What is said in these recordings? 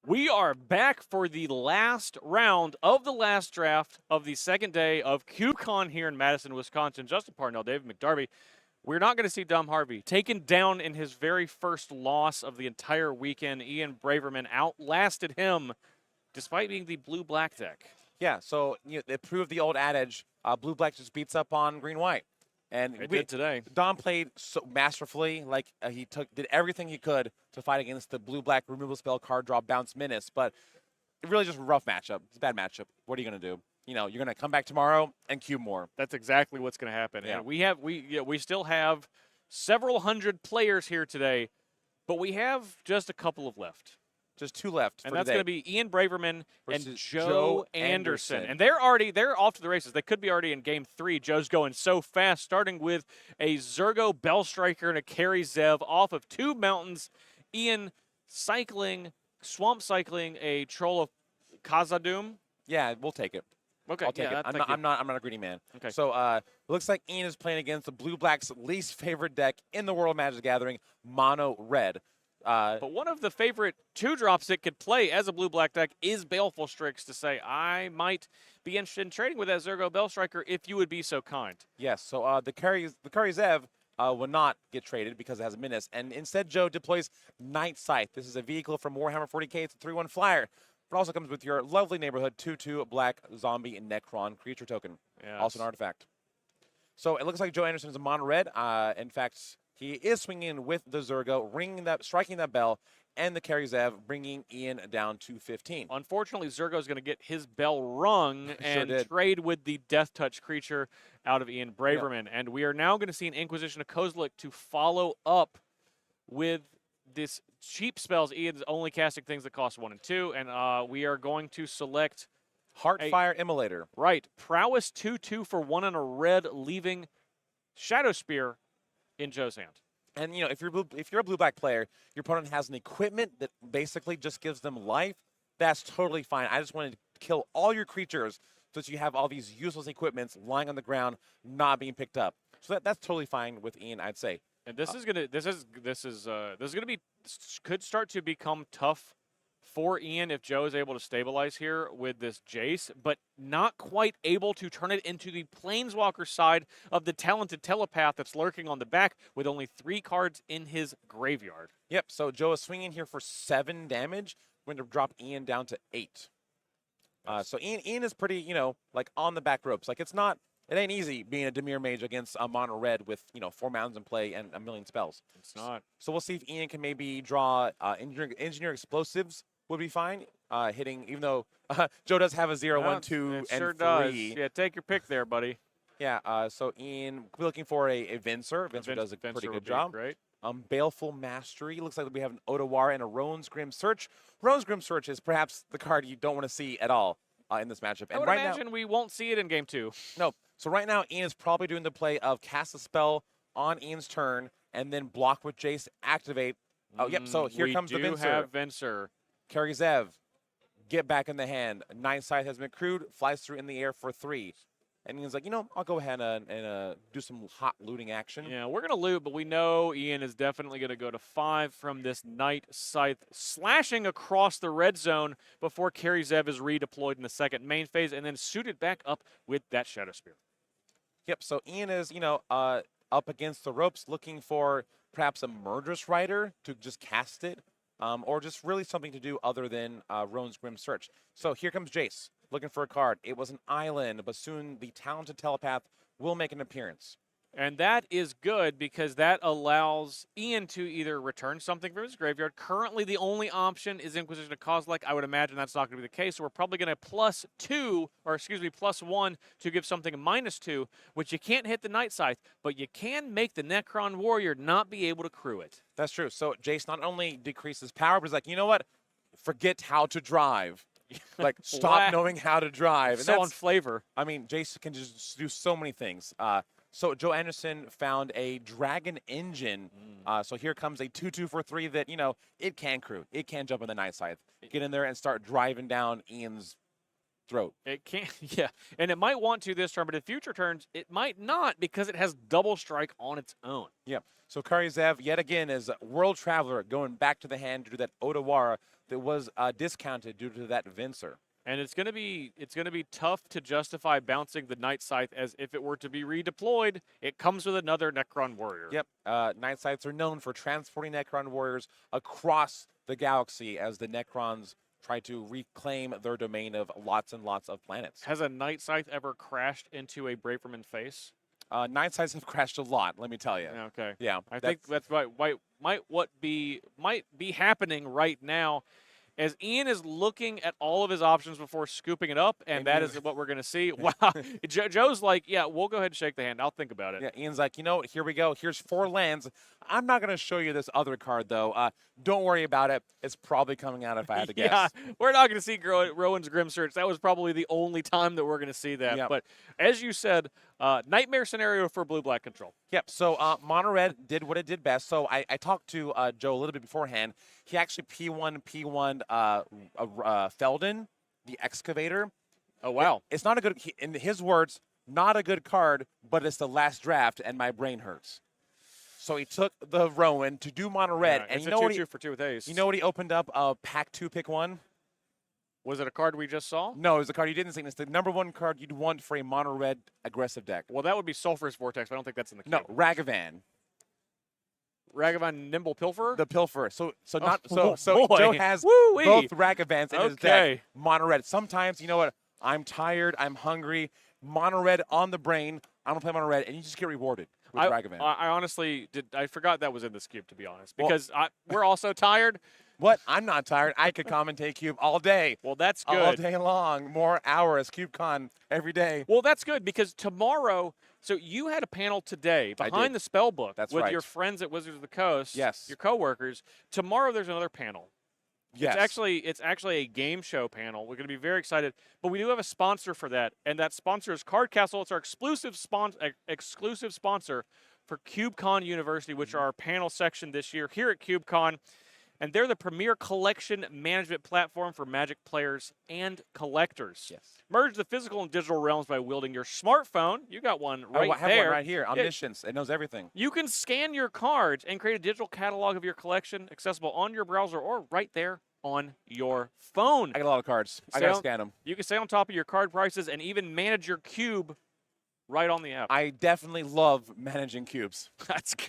We are back for the last round of the last draft of the second day of CubeCon here in Madison, Wisconsin. Justin Parnell, David McDarby. We're not going to see Dom Harvey taken down in his very first loss of the entire weekend. Ian Braverman outlasted him despite being the blue-black deck. Yeah, so it proved the old adage, blue-black just beats up on green-white. And It did today. Dom played so masterfully, like he did everything he could to fight against the blue-black removal spell card draw bounce menace, but it really just a rough matchup. It's a bad matchup. What are you going to do? You're going to come back tomorrow and cube more. That's exactly what's going to happen. Yeah. And we still have several hundred players here today, but we have just a couple of left. Just two left. And that's going to be Ian Braverman and versus Joe Anderson. And they're off to the races. They could be already in game 3. Joe's going so fast, starting with a Zergo Bell Striker and a Carry Zev off of 2 mountains. Ian swamp cycling a Troll of Khazad-dûm. Yeah, we'll take it. Okay, I'll take it. I'm not a greedy man. Okay. So it looks like Ian is playing against the blue-black's least favorite deck in the World of Magic the Gathering, Mono Red. But one of the favorite 2-drops it could play as a blue-black deck is Baleful Strix to say, I might be interested in trading with that Zergo Bell Striker if you would be so kind. Yes, so the Carry Zev will not get traded because it has a menace. And instead, Joe deploys Night Scythe. This is a vehicle from Warhammer 40k. It's a 3/1 flyer. But also comes with your lovely neighborhood 2/2 black zombie Necron creature token. Yes. Also an artifact. So it looks like Joe Anderson is a mono red. In fact, he is swinging with the Zergo, striking that bell, and the Carry Zev, bringing Ian down to 15. Unfortunately, Zergo's going to get his bell rung and trade with the Death Touch creature out of Ian Braverman. Yep. And we are now going to see an Inquisition of Kozilek to follow up with this cheap spells. Ian's only casting things that cost 1 and 2, and we are going to select Heartfire Immolator. Right. Prowess 2/2 for 1 and a red, leaving Shadow Spear in Joe's hand. And if you're a blue-black player, your opponent has an equipment that basically just gives them life. That's totally fine. I just wanted to kill all your creatures so that you have all these useless equipments lying on the ground, not being picked up. So that's totally fine with Ian, I'd say. And this could start to become tough for Ian if Joe is able to stabilize here with this Jace, but not quite able to turn it into the Planeswalker side of the talented telepath that's lurking on the back with only 3 cards in his graveyard. Yep, so Joe is swinging here for 7 damage. We're going to drop Ian down to 8. So Ian is pretty, like on the back ropes. Like it ain't easy being a Dimir Mage against a mono red with, 4 mountains in play and a million spells. It's not. So we'll see if Ian can maybe draw Engineer Explosives. Would be fine, hitting, even though Joe does have a 0, 1, 2, and sure 3. Does. Yeah, take your pick there, buddy. Yeah, so Ian, we're looking for a Vincer. Vincer does a pretty good job. Right. Baleful Mastery. Looks like we have an Otawara and a Roan's Grim Search. Roan's Grim Search is perhaps the card you don't want to see at all in this matchup. And I would imagine we won't see it in game 2. No. So right now, Ian is probably doing the play of cast a spell on Ian's turn and then block with Jace, activate. Oh, yep, so here comes the Vincer. We do have Vincer. Carry Zev, get back in the hand. Night Scythe has been accrued, flies through in the air for 3. And Ian's like, I'll go ahead and do some hot looting action. Yeah, we're going to loot, but we know Ian is definitely going to go to 5 from this Night Scythe, slashing across the red zone before Carry Zev is redeployed in the second main phase and then suited back up with that Shadow Spear. Yep, so Ian is, up against the ropes looking for perhaps a Murderous Rider to just cast it. Or just really something to do other than Roan's Grim Search. So here comes Jace, looking for a card. It was an island, but soon the talented telepath will make an appearance. And that is good because that allows Ian to either return something from his graveyard. Currently, the only option is Inquisition of Kozilek. I would imagine that's not going to be the case. So we're probably going to +1 to give something a -2, which you can't hit the Night Scythe, but you can make the Necron Warrior not be able to crew it. That's true. So Jace not only decreases power, but he's like, you know what? Forget how to drive. Like, stop knowing how to drive. And so on flavor. I mean, Jace can just do so many things. So Joe Anderson found a Dragon Engine. So here comes a 2/2 for 3 that, it can crew. It can jump in the Night Scythe. Get in there and start driving down Ian's throat. It can, yeah. And it might want to this turn, but in future turns, it might not because it has double strike on its own. Yeah. So Carry Zev, yet again, is World Traveler going back to the hand to do that Otawara that was discounted due to that Vincer. And it's gonna be tough to justify bouncing the Night Scythe as if it were to be redeployed. It comes with another Necron Warrior. Yep, Night Scythes are known for transporting Necron Warriors across the galaxy as the Necrons try to reclaim their domain of lots and lots of planets. Has a Night Scythe ever crashed into a Braverman face? Night Scythes have crashed a lot, let me tell you. Okay. Yeah, I think that's might be happening right now, as Ian is looking at all of his options before scooping it up, and that is what we're going to see. Wow. Joe's like, yeah, we'll go ahead and shake the hand. I'll think about it. Yeah, Ian's like, you know what, here we go. Here's 4 lands. I'm not going to show you this other card, though. Don't worry about it. It's probably coming out if I had to guess. Yeah, we're not going to see Rowan's Grim Search. That was probably the only time that we're going to see that. Yep. But as you said, nightmare scenario for blue-black control. Yep, so Mono Red did what it did best. So I talked to Joe a little bit beforehand. He actually P1'd Felden, the Excavator. Oh, wow. It's not a good, in his words, not a good card, but it's the last draft, and my brain hurts. So he took the Rowan to do Mono Red, and it's you know what? 2/2 for 2 with ace. You know what he opened up? Pack 2, pick 1. Was it a card we just saw? No, it was a card you didn't see. It's the #1 card you'd want for a Mono Red aggressive deck. Well, that would be Sulphurous Vortex, but I don't think that's in the No, cube. Ragavan. Ragavan Nimble Pilferer? The Pilferer. So boy. Joe has Woo-wee. both Ragavans in his Okay. deck. Mono Red. Sometimes, you know what? I'm tired. I'm hungry. Mono Red on the brain. I'm going to play Mono Red, and you just get rewarded with Ragavan. I honestly did. I forgot that was in this cube, to be honest, because we're all so tired. What? I'm not tired. I could commentate Cube all day. Well, that's good. All day long. More hours. CubeCon every day. Well, that's good because tomorrow. So you had a panel today behind the spell book with your friends at Wizards of the Coast. Yes. Your coworkers. Tomorrow there's another panel. Yes. It's actually a game show panel. We're going to be very excited, but we do have a sponsor for that, and that sponsor is Card Castle. It's our exclusive sponsor for CubeCon University, which are our panel section this year here at CubeCon. And they're the premier collection management platform for Magic players and collectors. Yes. Merge the physical and digital realms by wielding your smartphone. You got one right I have there. one right here. Omniscience. It knows everything. You can scan your cards and create a digital catalog of your collection, accessible on your browser or right there on your phone. I got a lot of cards. I got to scan them. You can stay on top of your card prices and even manage your cube right on the app. I definitely love managing cubes.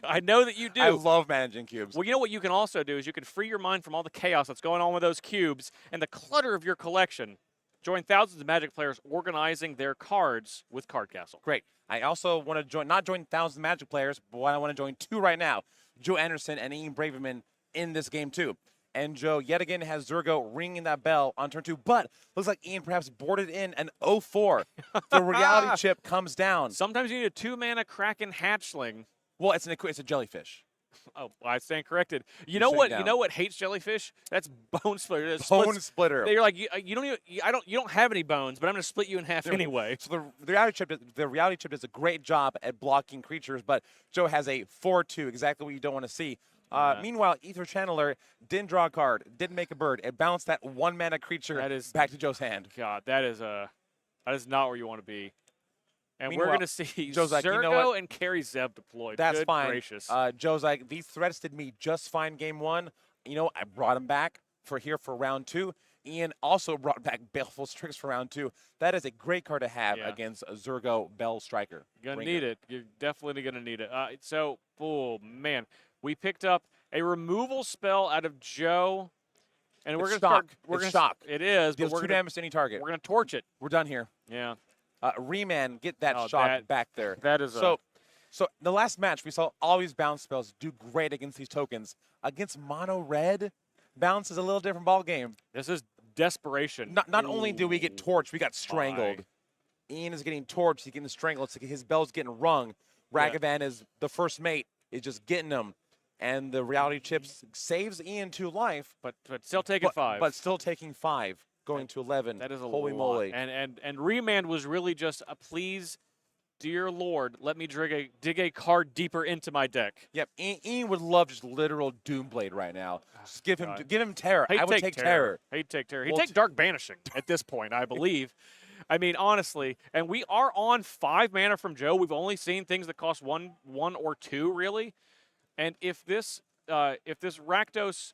I know that you do. I love managing cubes. Well, you know what you can also do is you can free your mind from all the chaos that's going on with those cubes and the clutter of your collection. Join thousands of Magic players organizing their cards with Card Castle. Great. I also want to not join thousands of Magic players, but I want to join 2 right now. Joe Anderson and Ian Braverman in this game too. And Joe yet again has Zurgo ringing that bell on turn 2, but looks like Ian perhaps boarded in an 0-4. The reality chip comes down. Sometimes you need a 2-mana Kraken Hatchling. Well, it's a jellyfish. Oh, I stand corrected. You know what? down. You know what hates jellyfish? That's Bone Splitter. That Bone Splitter. You're like you don't even. You don't have any bones, but I'm going to split you in half anyway. So the reality chip does a great job at blocking creatures, but Joe has a 4-2, exactly what you don't want to see. Meanwhile, Ether Channeler didn't draw a card, didn't make a bird. It bounced that 1-mana creature back to Joe's hand. God, that is not where you want to be. And Meanwhile, we're going to see Joe's like, Zurgo you know what? and Carry Zeb deployed. That's Good fine. Gracious. Joe's like, these threats did me just fine game 1. You know, I brought him back for round 2. Ian also brought back Baleful Strix for round 2. That is a great card to have against Zurgo Bell Striker. You're going to need it. You're definitely going to need it. Oh, man. We picked up a removal spell out of Joe. And we're going to start. It's shock. It is. Deals but 2 damage to any target. We're going to torch it. We're done here. Yeah. Reman, get that shock back there. That is so the last match, we saw all these bounce spells do great against these tokens. Against Mono Red, bounce is a little different ball game. This is desperation. Not only do we get torched, we got strangled. Ian is getting torched. He's getting strangled. It's like his bell's getting rung. Ragavan is the first mate, is just getting him. And the reality chips saves Ian 2 life. But still taking 5. But still taking 5. Going to 11. That is a Holy lot. moly. And Remand was really just a please, dear Lord, let me dig a card deeper into my deck. Yep. Ian would love just literal Doomblade right now. Just give him terror. I would take terror. He'd take terror. He'd take Dark Banishing at this point, I believe. I mean, honestly, and we are on 5 mana from Joe. We've only seen things that cost one or 2, really. And if this Rakdos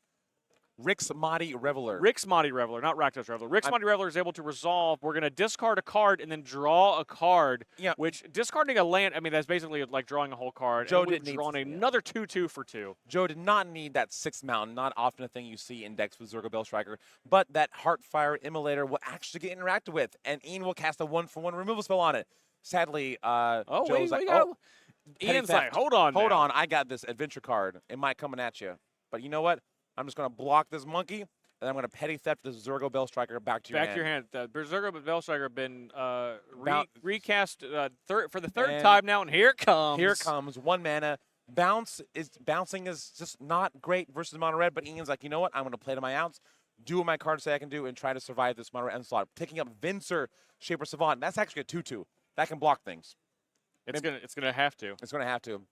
Rick's Mighty Reveler. Rick's Mighty Reveler, not Rakdos Reveler. Rick's Mighty Reveler is able to resolve. We're going to discard a card and then draw a card, Yeah. which discarding a land, I mean, that's basically like drawing a whole card. Joe and we've didn't drawn need- another 2/2 for 2. Joe did not need that 6th mountain, not often a thing you see in decks with Zergo Bellstriker, but that Heartfire Immolator will actually get interacted with, and Ian will cast a 1-for-1 removal spell on it. Sadly, Joe's like, Petty Ian's theft. like, hold on Hold now. on, I got this adventure card. It might coming at you. But you know what? I'm just going to block this monkey, and I'm going to petty theft this Zergo Bellstriker back to your hand. Back to your hand. The Berserker Bellstriker have been Boun- recast for the third And time now, and here it comes. Here it comes, 1 mana. Bouncing is just not great versus mono red, but Ian's like, you know what? I'm going to play to my outs, do what my cards say I can do, and try to survive this mono red onslaught. Taking up Vincer, Shaper Savant. That's actually a 2/2. That can block things. It's gonna have to. It's going to have to.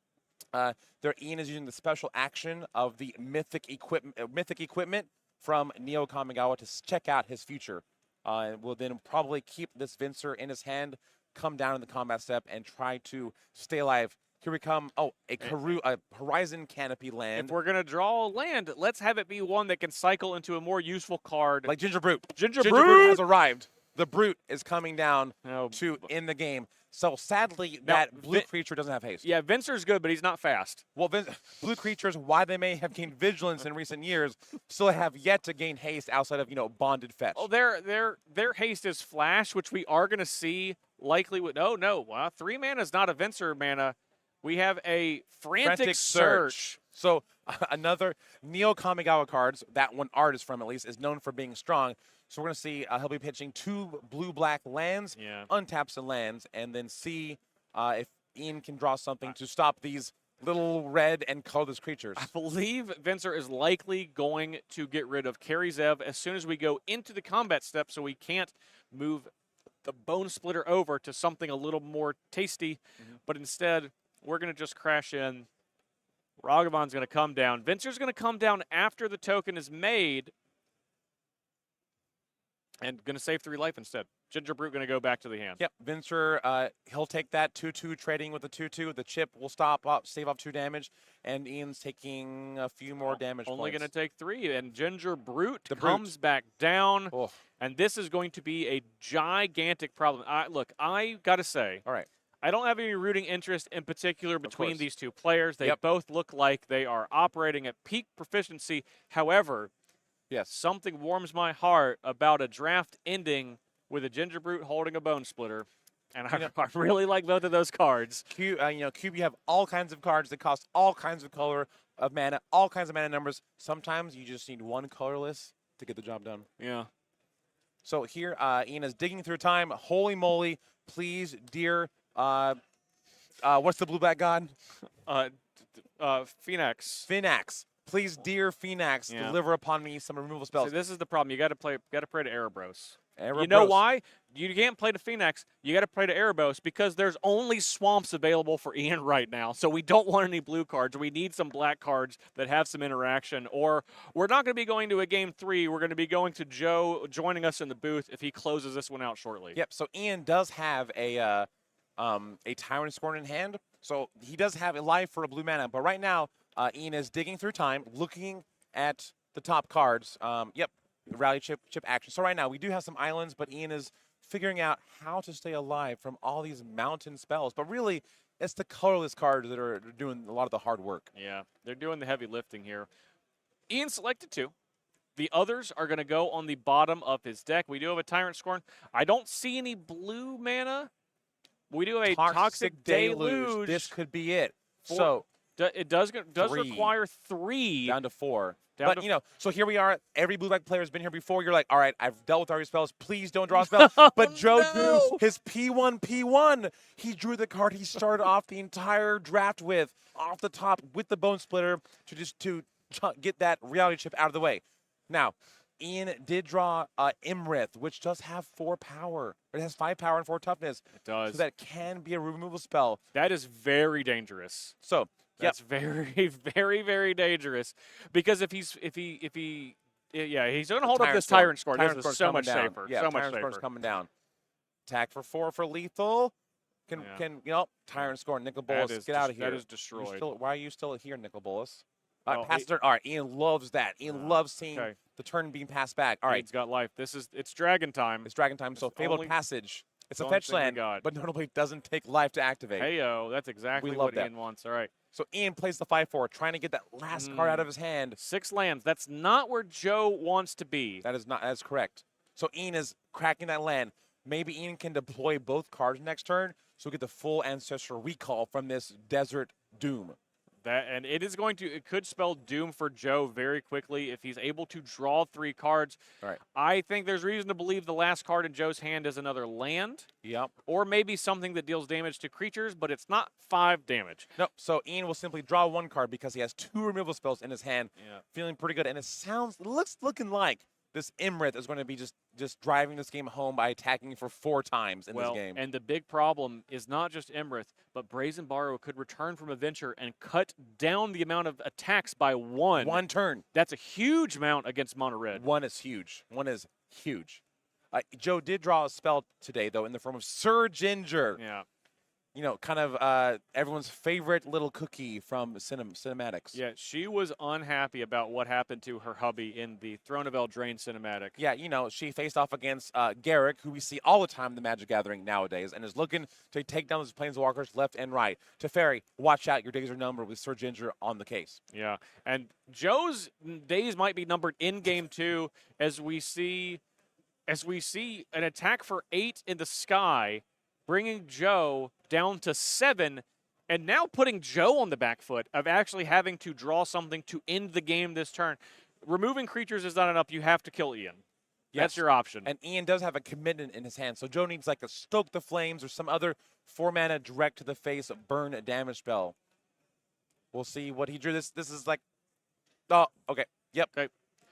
Ian is using the special action of the mythic equipment from Neo Kamigawa to check out his future. Will then probably keep this Vincer in his hand, come down in the combat step, and try to stay alive. Here we come. Oh, a Horizon Canopy land. If we're gonna draw a land, let's have it be one that can cycle into a more useful card. Like Ginger Brute. Ginger Brute Brute has arrived. The Brute is coming down Oh, to end the game. So sadly, Now, that blue creature doesn't have haste. yeah, Vincer's good, but he's not fast. Well, blue creatures, why they may have gained vigilance in recent years, still have yet to gain haste outside of bonded fetch. Oh, their haste is flash, which we are gonna see likely with. Oh no, wow, 3 mana is not a Vincer mana. We have a frantic search. So another Neo Kamigawa cards, that one art is from at least, is known for being strong. So we're going to see he'll be pitching 2 blue-black lands, untap some lands, and then see if Ian can draw something to stop these little red and colorless creatures. I believe Vincer is likely going to get rid of Carry Zev as soon as we go into the combat step, so we can't move the Bone Splitter over to something a little more tasty, but instead we're going to just crash in. Ragavan's going to come down. Vincer's going to come down after the token is made, and going to save 3 life instead. Ginger Brute going to go back to the hand. Yep, Vincer, he'll take that 2/2 trading with the 2/2. The chip will save off 2 damage, and Ian's taking a few more damage Only points. going to take 3, and Ginger Brute The comes Brute. back down, Oh. and this is going to be a gigantic problem. Look, I got to say, All right. I don't have any rooting interest in particular between course. these two players. They both look like they are operating at peak proficiency. However, Yes. something warms my heart about a draft ending with a Ginger Brute holding a Bone Splitter. And I really like both of those cards. Cube, you have all kinds of cards that cost all kinds of color of mana, all kinds of mana numbers. Sometimes you just need 1 colorless to get the job done. Yeah. So here, Ian is digging through time. Holy moly, please, dear, what's the blue-black god? Phoenix. Finax. Please, dear Finax, deliver upon me some removal spells. So this is the problem. You got to pray to Erebros. Erebros. You know why? You can't play to Phoenix. You got to play to Erebos because there's only swamps available for Ian right now. So we don't want any blue cards. We need some black cards that have some interaction. Or we're not going to be going to a game 3. We're going to be going to Joe joining us in the booth if he closes this one out shortly. Yep. So Ian does have a Tyrant Scorn in hand. So he does have a life for a blue mana. But right now, Ian is digging through time, looking at the top cards. Rally chip action. So right now we do have some islands, but Ian is figuring out how to stay alive from all these mountain spells. But really, it's the colorless cards that are doing a lot of the hard work. Yeah, they're doing the heavy lifting here. Ian selected 2. The others are going to go on the bottom of his deck. We do have a Tyrant Scorn. I don't see any blue mana. We do have a Toxic Deluge. This could be it. It does 3. require 3. Down to 4. So here we are. Every blue-black player has been here before. You're like, all right, I've dealt with all your spells. Please don't draw a spell. But Joe drew his P1. He drew the card he started off the entire draft with, off the top with the Bone Splitter to get that reality chip out of the way. Now, Ian did draw Imrith, which does have 4 power. It has 5 power and 4 toughness. It does. So that can be a removal spell. That is very dangerous. So that's very, very, very dangerous. Because if he's going to hold up this Tyrant Scorn. This is so much safer. Yeah, so much Tyrant Scorn's safer. coming down. Attack for 4 for lethal. Tyrant Scorn, Nicol Bolas, get out of here. That is destroyed. Why are you still here, Nicol Bolas? Pass the turn. All right, Ian loves that. Ian loves seeing the turn being passed back. All right. Ian's got life. It's dragon time. It's dragon time, so Fabled Passage. It's a fetch land, but notably doesn't take life to activate. Hey-yo, that's exactly what Ian wants. All right. So Ian plays the 5/4, trying to get that last card out of his hand. 6 lands. That's not where Joe wants to be. That is not. That's correct. So Ian is cracking that land. Maybe Ian can deploy both cards next turn, so we get the full Ancestral Recall from this Desert Doom. And it could spell doom for Joe very quickly if he's able to draw 3 cards. All right. I think there's reason to believe the last card in Joe's hand is another land. Yep. Or maybe something that deals damage to creatures, but it's not 5 damage. No, so Ian will simply draw 1 card because he has 2 removal spells in his hand. Yeah. Feeling pretty good. And looking like this Imrith is going to be just driving this game home by attacking for 4 times in this game. And the big problem is not just Imrith, but Brazen Borrow could return from a venture and cut down the amount of attacks by 1. 1 turn. That's a huge amount against Mono Red. 1 is huge. 1 is huge. Joe did draw a spell today, though, in the form of Sir Ginger. Yeah. You know, kind of everyone's favorite little cookie from cinematics. Yeah, she was unhappy about what happened to her hubby in the Throne of Eldraine cinematic. Yeah, you know, she faced off against Garrick, who we see all the time in the Magic Gathering nowadays, and is looking to take down those Planeswalkers left and right. Teferi, watch out, your days are numbered with Sir Ginger on the case. Yeah, and Joe's days might be numbered in Game 2 as we see an attack for 8 in the sky, bringing Joe down to 7, and now putting Joe on the back foot of actually having to draw something to end the game this turn. Removing creatures is not enough. You have to kill Ian. Yes. That's your option. And Ian does have a commitment in his hand, so Joe needs like a Stoke the Flames or some other 4-mana direct to the face burn damage spell. We'll see what he drew. This is like, oh, okay, yep. Okay.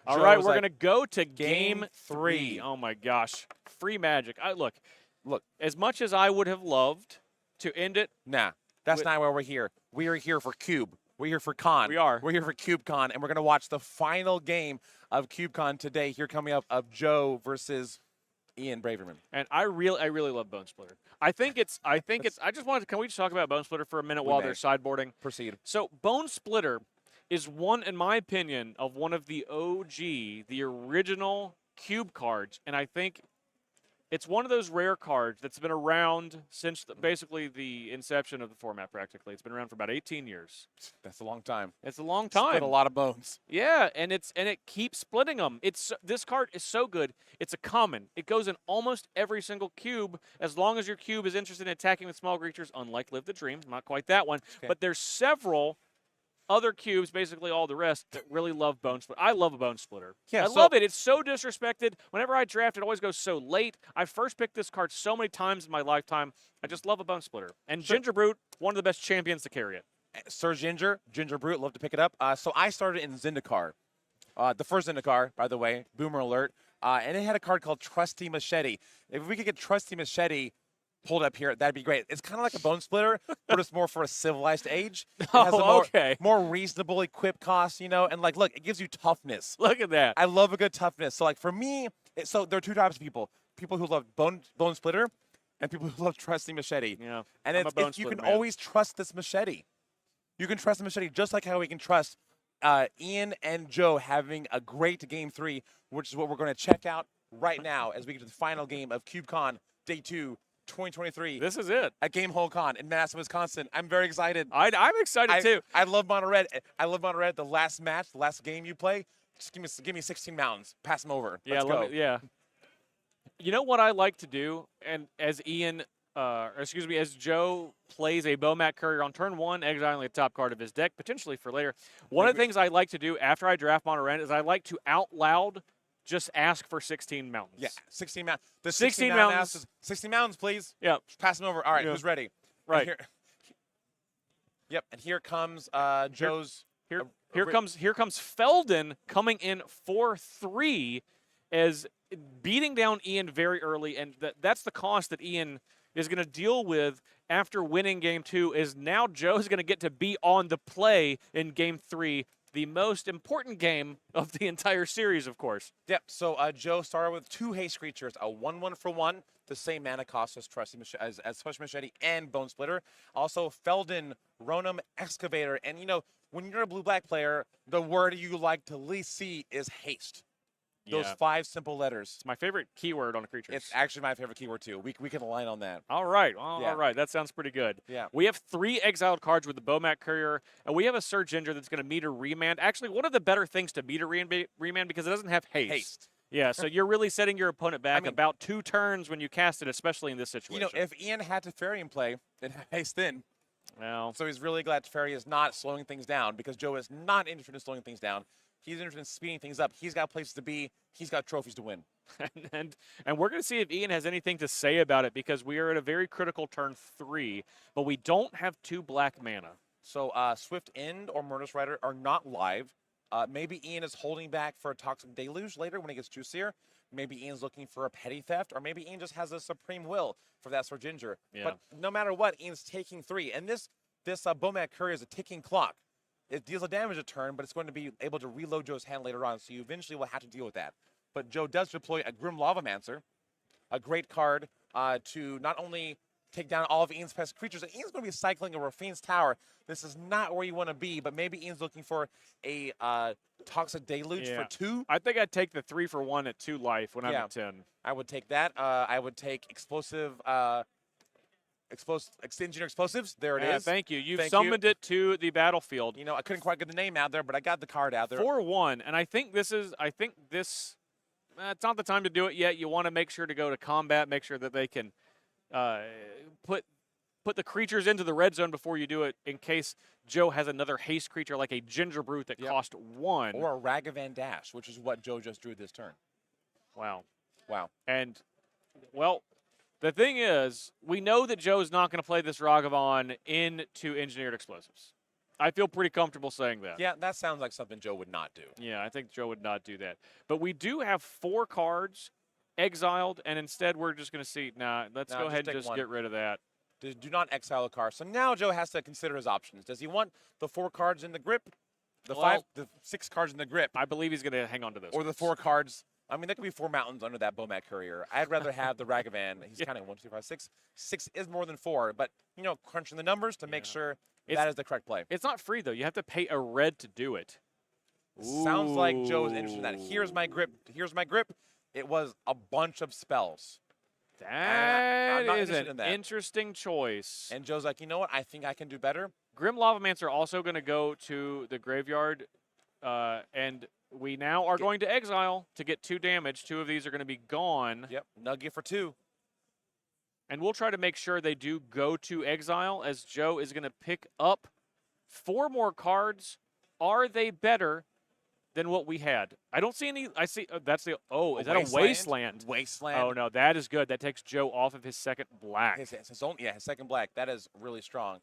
All right, we're gonna go to game 3. Oh my gosh, free magic. Look, as much as I would have loved to end it, nah, that's not why we're here. We are here for Cube. We're here for Con. We are. We're here for CubeCon, and we're gonna watch the final game of CubeCon today. Here coming up of Joe versus Ian Braverman. And I really love Bone Splitter. I think it's. I just wanted to. Can we just talk about Bone Splitter for a minute while they're sideboarding? Proceed. So Bone Splitter is one, in my opinion, of one of the OG, the original Cube cards, and I think it's one of those rare cards that's been around since basically the inception of the format, practically. It's been around for about 18 years. That's a long time. It's a long time. Split a lot of bones. Yeah, and it keeps splitting them. This card is so good. It's a common. It goes in almost every single cube as long as your cube is interested in attacking with small creatures, unlike Live the Dream. Not quite that one. Okay. But there's several other cubes, basically all the rest, that really love Bone Splitter. I love a Bone Splitter. Yeah, I love it. It's so disrespected. Whenever I draft, it always goes so late. I first picked this card so many times in my lifetime. I just love a Bone Splitter. And Ginger Brute, one of the best champions to carry it. Sir Ginger Brute, love to pick it up. So I started in Zendikar. The first Zendikar, by the way, boomer alert. And it had a card called Trusty Machete. If we could get Trusty Machete pulled up here, that'd be great. It's kind of like a Bone Splitter, but it's more for a civilized age. It has a more reasonable equip cost, you know, and like, look, it gives you toughness. Look at that. I love a good toughness. So like for me, so there are 2 types of people who love Bone Splitter and people who love Trusty Machete. Yeah, and you can always trust this Machete. You can trust the Machete just like how we can trust Ian and Joe having a great Game 3, which is what we're going to check out right now as we get to the final game of CubeCon Day 2, 2023. This is it. At Gamehole Con in Madison, Wisconsin. I'm very excited. I'm excited too. I love Mono Red. I love Mono Red. The last match, the last game you play, just give me 16 mountains. Pass them over. Yeah, Let's go. Yeah. You know what I like to do, and as as Joe plays a Bomat Courier on turn 1, exiling the top card of his deck, potentially for later. One of the things I like to do after I draft Mono Red is I like to out loud just ask for 16 mountains. Yeah, 16 mountains. The 16 mountains. 16 mountains, please. Yeah. Just pass them over. All right, who's ready? Right. And here comes Joe's. Here comes Felden coming in 4-3 as beating down Ian very early, and that's the cost that Ian is going to deal with after winning Game 2. Is now Joe's going to get to be on the play in Game 3. the most important game of the entire series, of course. Yep. So Joe started with 2 haste creatures, a 1/1 for 1, the same mana cost as Trusty Machete and Bone Splitter. Also, Feldon, Ronom, Excavator, and when you're a blue-black player, the word you like to least see is haste. Those 5 simple letters. It's my favorite keyword on a creature. It's actually my favorite keyword too. We can align on that. All right. All right. That sounds pretty good. Yeah. We have 3 exiled cards with the Bomat Courier, and we have a Surge Ginger that's going to meter remand. Actually, one of the better things to meter remand because it doesn't have haste. Yeah, so you're really setting your opponent back about 2 turns when you cast it, especially in this situation. If Ian had Teferi in play, then haste in. Well, so he's really glad Teferi is not slowing things down because Joe is not interested in slowing things down. He's interested in speeding things up. He's got places to be. He's got trophies to win. and we're going to see if Ian has anything to say about it because we are at a very critical turn 3, but we don't have 2 black mana. So Swift End or Murderous Rider are not live. Maybe Ian is holding back for a Toxic Deluge later when he gets juicier. Maybe Ian's looking for a Petty Theft, or maybe Ian just has a Supreme Will for that Sword Ginger. Yeah. But no matter what, Ian's taking 3. And this Bomat Courier is a ticking clock. It deals a damage a turn, but it's going to be able to reload Joe's hand later on, so you eventually will have to deal with that. But Joe does deploy a Grim Lavamancer, a great card to not only take down all of Ian's pest creatures, and Ian's going to be cycling a Rafine's Tower. This is not where you want to be, but maybe Ian's looking for a Toxic Deluge for 2. I think I'd take the 3 for 1 at 2 life when I'm at 10. I would take that. I would take Explosive... Engineer Explosives. There it is. Thank you. You've summoned it to the battlefield. I couldn't quite get the name out there, but I got the card out there. 4/1, and I think this. It's not the time to do it yet. You want to make sure to go to combat, make sure that they can put the creatures into the red zone before you do it, in case Joe has another haste creature like a Ginger Brute that cost 1. Or a Ragavan Dash, which is what Joe just drew this turn. Wow. And, well, the thing is, we know that Joe's not going to play this Ragavan into Engineered Explosives. I feel pretty comfortable saying that. Yeah, that sounds like something Joe would not do. Yeah, I think Joe would not do that. But we do have 4 cards exiled, and instead we're just going to see, let's go ahead and just get rid of that. Do not exile a card. So now Joe has to consider his options. Does he want the 4 cards in the grip? The 6 cards in the grip? I believe he's going to hang on to those. Or the 4 cards. I mean, there could be 4 mountains under that Bomat Courier. I'd rather have the Ragavan. He's kind of 1, 2, 5, 6. 6 is more than 4, but, crunching the numbers to make sure that is the correct play. It's not free, though. You have to pay a red to do it. Sounds like Joe is interested in that. Here's my grip. It was a bunch of spells. That is an interesting choice. And Joe's like, you know what? I think I can do better. Grim Lavamancer also going to go to the graveyard, and we now are going to exile to get 2 damage. 2 of these are going to be gone. Yep, Nugget for 2. And we'll try to make sure they do go to exile, as Joe is going to pick up 4 more cards. Are they better than what we had? I don't see any. I see. That's the. Oh, is that a wasteland? Wasteland. Oh no, that is good. That takes Joe off of his second black. His second black. That is really strong.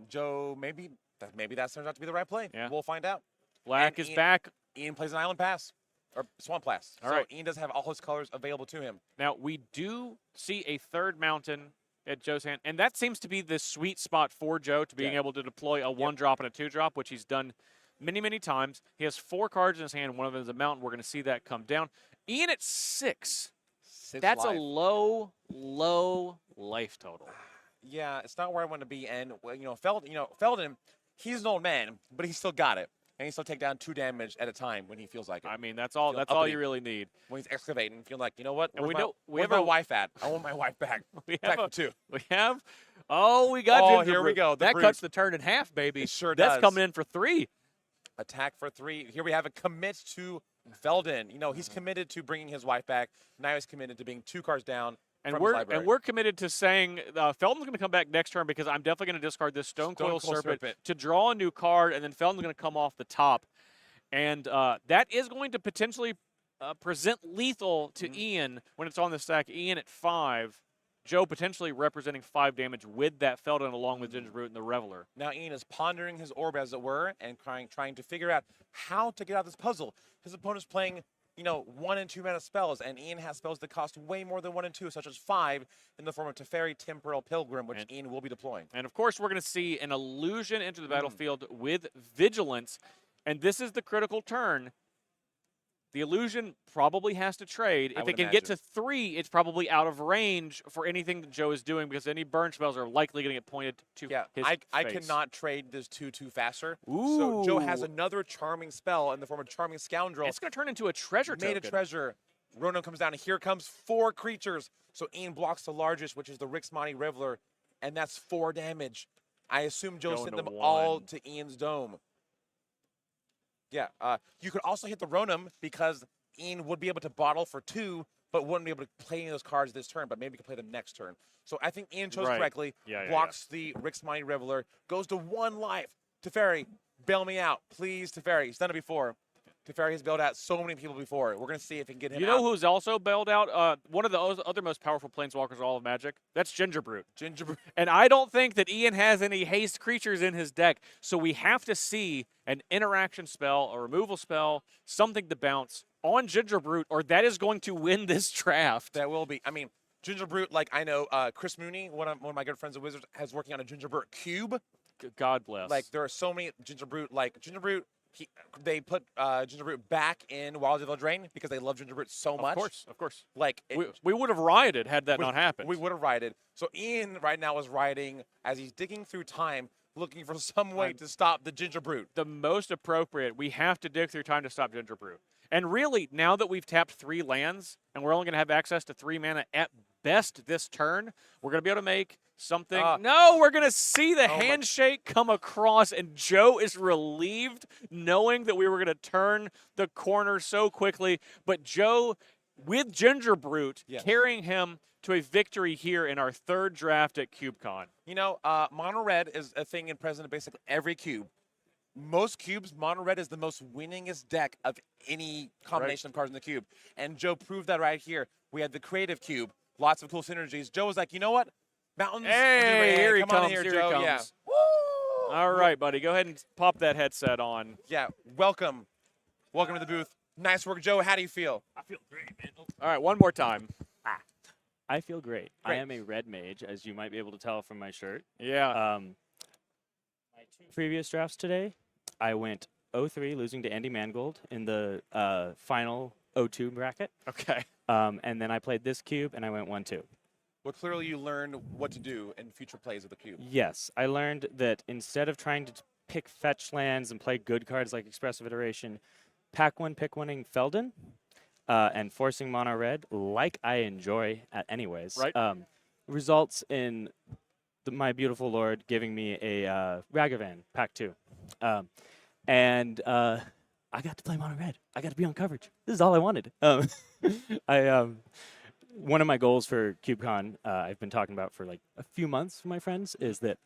Joe, maybe that turns out to be the right play. Yeah. We'll find out. Black is back. Ian plays an Island Pass or Swamp Pass. All right. Ian does have all his colors available to him. Now we do see a 3rd mountain at Joe's hand, and that seems to be the sweet spot for Joe to being able to deploy a 1-drop and a 2-drop, which he's done many times. He has 4 cards in his hand. One of them is a mountain. We're going to see that come down. Ian at 6. That's life. A low life total. Yeah, it's not where I want to be. And Feldon, he's an old man, but he still got it, and he still take down 2 damage at a time when he feels like it. I mean, that's all. That's all you really need. When he's excavating, feel like, you know what? And where's my wife at? I want my wife back. Back for 2. We have. Oh, we got. Oh, here we go. That cuts the turn in half, baby. It sure does. That's coming in for 3. Attack for 3. Here we have a commit to Feldon. He's committed to bringing his wife back. Now he's committed to being 2 cards down. And we're committed to saying Feldon's going to come back next turn because I'm definitely going to discard this Stone Coil Serpent to draw a new card, and then Feldon's going to come off the top. And that is going to potentially present lethal to Ian when it's on the stack. Ian at 5. Joe potentially representing 5 damage with that Feldon along with Ginger Brute and the Reveler. Now Ian is pondering his orb, as it were, and trying to figure out how to get out of this puzzle. His opponent's playing 1 and 2 mana spells, and Ian has spells that cost way more than 1 and 2, such as 5 in the form of Teferi, Temporal Pilgrim, which Ian will be deploying. And of course, we're going to see an illusion into the battlefield with Vigilance. and this is the critical turn. The illusion probably has to trade. I If would it can get to imagine. 3, it's probably out of range for anything that Joe is doing because any burn spells are likely going to get pointed to Yeah, his I face. cannot trade this 2/2 faster. Ooh. So Joe has another charming spell in the form of Charming Scoundrel. It's going to turn into a treasure Made token. a treasure. Ronan comes down, and here comes 4 creatures. So Ian blocks the largest, which is the Rixmani Reveler, and that's 4 damage. I assume Joe Going sent to them all 1. to Ian's dome. Yeah, you could also hit the Ronan because Ian would be able to bottle for 2, but wouldn't be able to play any of those cards this turn, but maybe could play them next turn. So I think Ian chose Right. correctly, Yeah, blocks the Rixmani Reveler, goes to 1 life. Teferi, bail me out. Please, Teferi. He's done it before. Teferi has bailed out so many people before. We're going to see if he can get him You know out. who's also bailed out? One of the other most powerful planeswalkers in all of Magic? That's Gingerbrute. Gingerbread. And I don't think that Ian has any haste creatures in his deck, so we have to see an interaction spell, a removal spell, something to bounce on Gingerbrute, or that is going to win this draft. That will be. I mean, Gingerbrute, like I know Chris Mooney, one of my good friends at Wizards, has working on a Gingerbrute cube. God bless. Like there are so many Gingerbrute. Like Gingerbrute, they put Gingerbrute back in Wilds of Eldraine because they love Gingerbrute so much. Of course. Like We would have rioted had that not happened. We would have rioted. So Ian right now is rioting as he's digging through time, looking for some way to stop the Gingerbrute. The most appropriate. We have to dig through time to stop Gingerbrute. And really, now that we've tapped 3 lands and we're only going to have access to 3 mana at best this turn, we're going to be able to make something. No, we're going to see the handshake come across, and Joe is relieved knowing that we were going to turn the corner so quickly. But Joe, with Gingerbrute, carrying him to a victory here in our 3rd draft at CubeCon. You know, mono red is a thing in present of basically every cube. Most cubes, mono red is the most winningest deck of any combination of cards in the cube. And Joe proved that right here. We had the creative cube, lots of cool synergies. Joe was like, you know what? Mountains. Hey, here he come comes. on here, Here Joe. he comes. Yeah. Woo! All right, buddy. Go ahead and pop that headset on. Yeah. Welcome. Welcome to the booth. Nice work, Joe. How do you feel? I feel great, man. All right, one more time. I feel great. I am a red mage, as you might be able to tell from my shirt. Yeah. My 2 previous drafts today, I went 0-3, losing to Andy Mangold in the final 0-2 bracket. Okay. And then I played this cube, and I went 1-2. Well, clearly you learned what to do in future plays of the cube. Yes, I learned that instead of trying to pick fetch lands and play good cards like Expressive Iteration, pack 1, pick 1-ing Feldon, and forcing mono red, like I enjoy at anyways, Right. results in my beautiful lord giving me a Ragavan pack 2. And I got to play mono red. I got to be on coverage. This is all I wanted. One of my goals for CubeCon, I've been talking about for like a few months with my friends, is that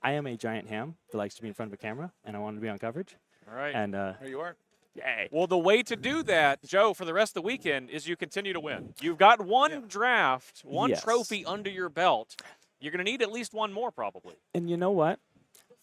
I am a giant ham that likes to be in front of a camera, and I want to be on coverage. All right. And Here you are. yay. Well, the way to do that, Joe, for the rest of the weekend is you continue to win. You've got one draft, one Yes. trophy under your belt. You're going to need at least one more, probably. And you know what?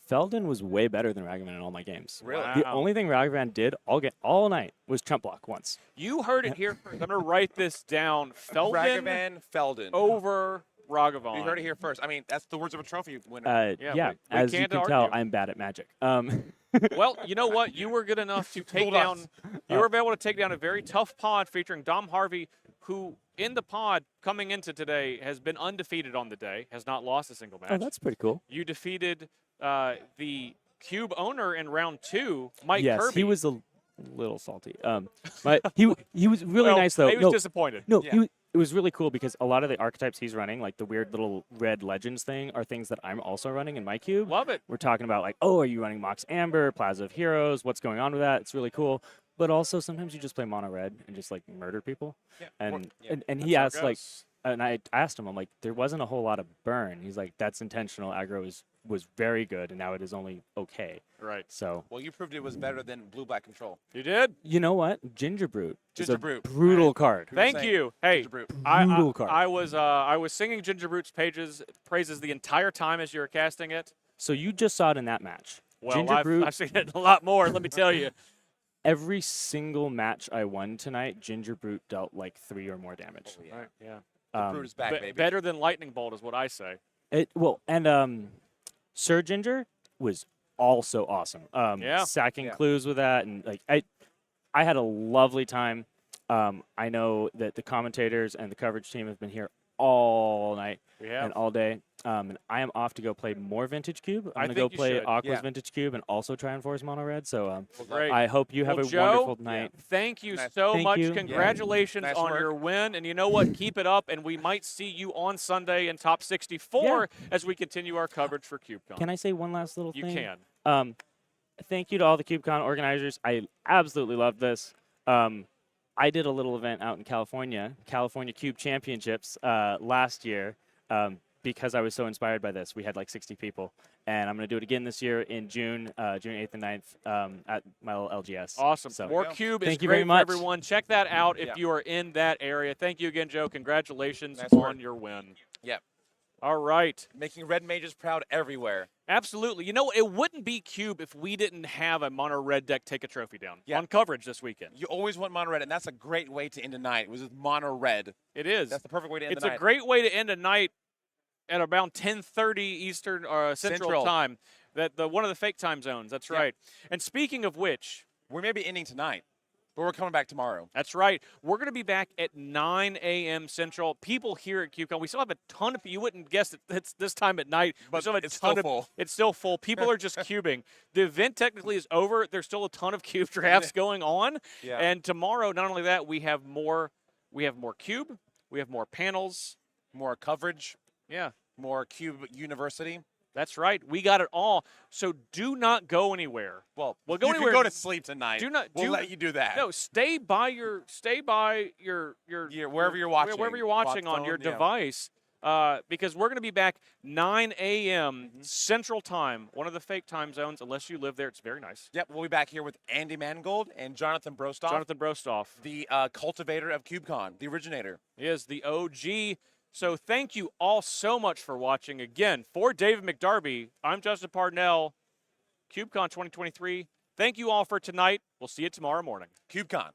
Feldon was way better than Ragavan in all my games. Really? Wow. The only thing Ragavan did all night was chump block once. You heard it here first. I'm going to write this down. Feldon Ragavan Feldon. over Ragavan. You heard it here first. I mean, that's the words of a trophy winner. Yeah, Yeah, we as you can't can tell, argue. I'm bad at Magic. Well, you know what? You were good enough to take Fooled down. us. You were able to take down a very tough pod featuring Dom Harvey, who in the pod coming into today has been undefeated on the day, has not lost a single match. Oh, that's pretty cool. You defeated the Cube owner in round 2, Mike Yes, Kirby. he was a little salty. But he was really Well, nice though. He was disappointed. No, Yeah. it was really cool because a lot of the archetypes he's running, like the weird little red legends thing, are things that I'm also running in my cube. Love it. We're talking about like, oh, are you running Mox Amber, Plaza of Heroes? What's going on with that? It's really cool. But also sometimes you just play mono red and just like murder people. Yeah. And Yeah. and That's he how it asked like, goes. and I asked him, I'm like, there wasn't a whole lot of burn. He's like, that's intentional. Aggro was very good, and now it is only okay. Right. So Well, you proved it was better than Blue-Black Control. You did? you know what? Gingerbrute is a Gingerbrute. brutal card. Thank saying you. Hey, Gingerbrute. Brutal card. I was singing Gingerbrute's praises the entire time as you were casting it. So you just saw it in that match. Well, Gingerbrute, I've seen it a lot more, let me tell you. every single match I won tonight, Gingerbrute dealt like 3 or more damage. Oh, yeah. Right, yeah. The Brute is back, baby. Better than Lightning Bolt is what I say. And Sir Ginger was also awesome. Yeah. Sacking Yeah. clues with that, and like I had a lovely time. I know that the commentators and the coverage team have been here all night Yeah. and all day. And I am off to go play more Vintage Cube. I'm I gonna go think you play should. Aqua's Yeah. Vintage Cube and also try and force Mono Red. So Well, great. I hope you have Well, a Joe, wonderful night. Thank you Nice. so Thank much. you. Yeah. Congratulations Nice on work. your win. And you know what? Keep it up, and we might see you on Sunday in top 64 as we continue our coverage for CubeCon. Can I say one last little You thing? can. Thank you to all the CubeCon organizers. I absolutely loved this. I did a little event out in California Cube Championships last year because I was so inspired by this. We had like 60 people, and I'm going to do it again this year in June 8th and 9th at my little LGS. Awesome. So, More Cube is Thank you great very much. for everyone. Check that out if Yeah. you are in that area. Thank you again, Joe. Congratulations Nice on work. your win. Yep. All right. Making red mages proud everywhere. Absolutely. You know, it wouldn't be Cube if we didn't have a mono red deck take a trophy down on coverage this weekend. You always want mono red, and that's a great way to end a night. It was with mono red. It is. That's the perfect way to end It's the night. a great way to end a night at around 10:30 Eastern or Central Time. One of the fake time zones. That's Yep. right. And speaking of which, We may be ending tonight, but we're coming back tomorrow. that's right. We're going to be back at 9 a.m. Central. People here at CubeCon, we still have a ton of. You wouldn't guess that it's this time at night. We But still have a it's ton still of, full. It's still full. People are just cubing. The event technically is over. There's still a ton of cube drafts going on. Yeah. And tomorrow, not only that, we have more. We have more cube. We have more panels. More coverage, Yeah. more Cube University. That's right. We got it all. So do not go anywhere. Well, Well, go you anywhere. can go to sleep tonight. Do not. We'll do, let you do that. No, stay by your Wherever you're watching. wherever you're watching Clock on your phone, yeah. device, because we're going to be back 9 a.m. Central Time, one of the fake time zones. Unless you live there, it's very nice. Yep, we'll be back here with Andy Mangold and Jonathan Brostoff, Jonathan Brostoff the cultivator of CubeCon, the originator. is the OG. So thank you all so much for watching. Again, for David McDarby, I'm Justin Parnell, CubeCon 2023. Thank you all for tonight. We'll see you tomorrow morning. CubeCon.